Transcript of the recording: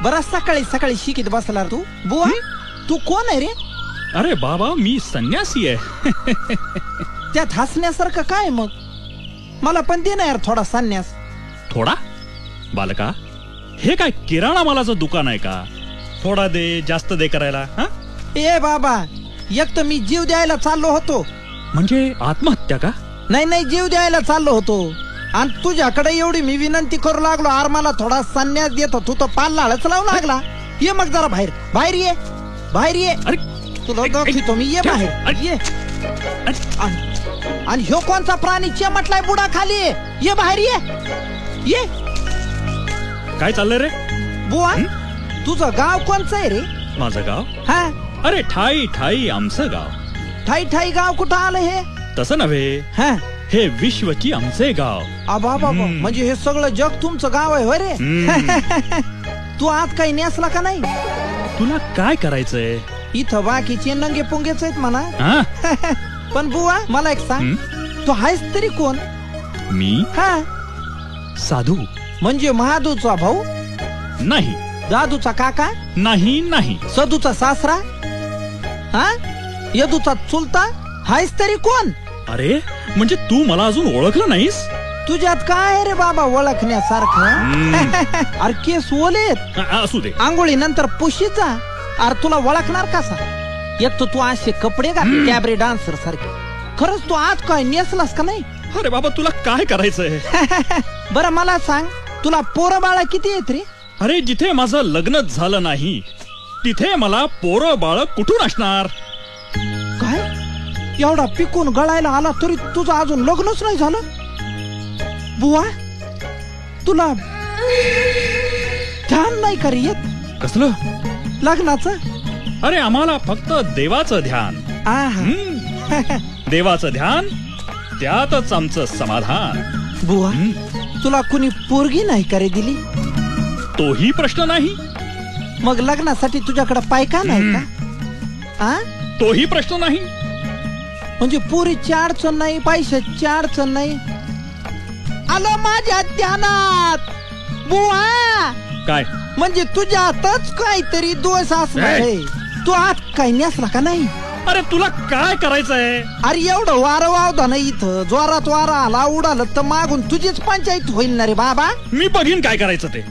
बराच सकाळी सकाळी शिकीत बसला तू बुवा. तू कोण आहे रे? अरे बाबा मी संन्यासी आहे. त्यात हसण्यासारखं काय मग? मला पण दे ना यार थोडा संन्यास. थोडा? बालका हे काय किराणा मालाचं दुकान आहे का? थोडा दे जास्त दे करायला हा? ए बाबा, एक तर मी जीव द्यायला चाललो होतो. म्हणजे आत्महत्या का? नाही नाही, जीव द्यायला चाललो होतो आणि तुझ्याकडे एवढी मी विनंती करू लागलो, आर मला थोडा संन्यास देतो, तू तर पाल लाळच लावू लागला. ये मग जरा बाहेर बाहेर ये, बाहेर ये. अरे तुला दाखवतो मी, ये बाहेर ये. आणि ह्यो कोणचा प्राणी चिमटलाय बुडा खाली? ये बाहेर ये ये. काय चाललंय रे? बुवा तुझं गाव कोणचं आहे रे? माझं गाव? हा, अरे ठाई ठाई आमचं गाव. ठाई ठाई गाव कुठं आलं हे? तसं नव्हे, हा, हे विश्वची आमचे गाव. आबा बाबा, म्हणजे हे सगळं जग तुमचं गाव आहे होय रे? तू आज काही नेसला का नाही? तुला काय करायचंय? इथं बाकीचे नंगे पुंगेच आहेत म्हणा. हा? पण बुवा मला एक सांग, तू आहेस तरी कोण? मी हा, साधू. म्हणजे महादूचा भाऊ? नाही दादूचा काका? नाही नाही. सदूचा सासरा? हा, यदूचा चुलता? हायस तरी कोण? अरे म्हणजे तू मला अजून ओळखलं नाहीस? तुझ्यात काय आहे रे बाबा ओळखण्यासारखं? अरे केस ओलेत, असू दे. आंघोळी नंतर पुशीचा. अरे तुला ओळखणार कसा? एक तर तू असे कपडे घाल कॅबरे डान्सर सारखे. खरंच तू आज काय नेसलास का नाही? अरे बाबा तुला काय करायचंय? बरं मला सांग, तुला पोरं बाळा किती आहेत रे? अरे जिथे माझं लग्नच झालं नाही तिथे मला पोरं बाळ कुठून असणार? काय एवढा पिकून गळायला आला तरी तुझं अजून लग्नच नाही झालं? बुवा तुला ध्यान नाही का रे येत कसलं लग्नाचं? अरे आम्हाला फक्त देवाचं ध्यान. आहा. देवाचं ध्यान त्यातच आमचं समाधान. बुवा तुला कुणी पोरगी नाही का रे दिली? तोही प्रश्न नाही. मग लग्नासाठी तुझ्याकडे पायका नाही का? आ? तोही प्रश्न नाही. म्हणजे पोरीची अडचण नाही, पैशाची अडचण नाही. आलं माझ्या ध्यानात बुवा. काय म्हणजे तुझ्यातच काहीतरी दोष असणार आहे. तू आज काही नेसला का नाही? अरे तुला काय करायचंय? अरे एवढं वारं वावदा नाही इथं, जोरात वारा आला उडालं तर मागून तुझीच पंचायत होईल ना रे बाबा. मी बघीन काय करायचं ते.